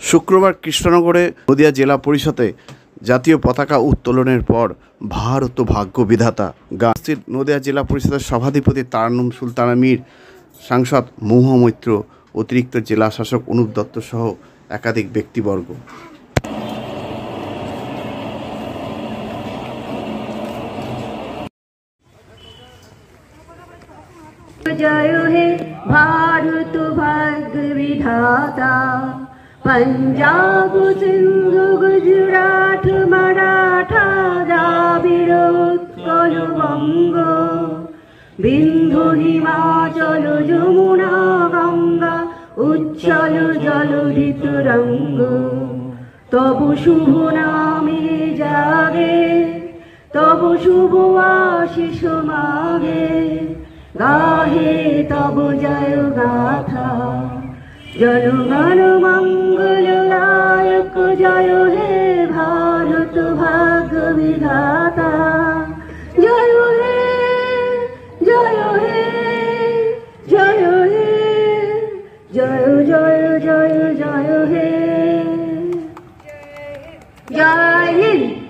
শুক্রবার কৃষ্ণনগরে নদিয়া জেলা পরিষদে জাতীয় পতাকা উত্তোলনের পর ভারত ভাগ্য বিধাতা গান নদিয়া জেলা পরিষদের সভাধিপতি তারান্নুম সুলতানা মীর, সাংসদ মহুয়া মৈত্র, অতিরিক্ত জেলা শাসক অনুপ দত্ত সহ একাধিক ব্যক্তিবর্গ। जय हे भारत भाग्य विधाता, पंजाब सिंध गुजरात मराठा द्राविड़ उत्कल बंग, बिंदु हिमाचल यमुना गंगा उज्जवल जलधि तरंग। तब शुभ नामे जागे, तब शुभ आशीष मागे, गाहे तब जय गाथा। जनगण मंगलदायक जय हे भारत भाग्य विधाता। जय हे जय हे जय हे जय जय जय जय हे। जय हिंद।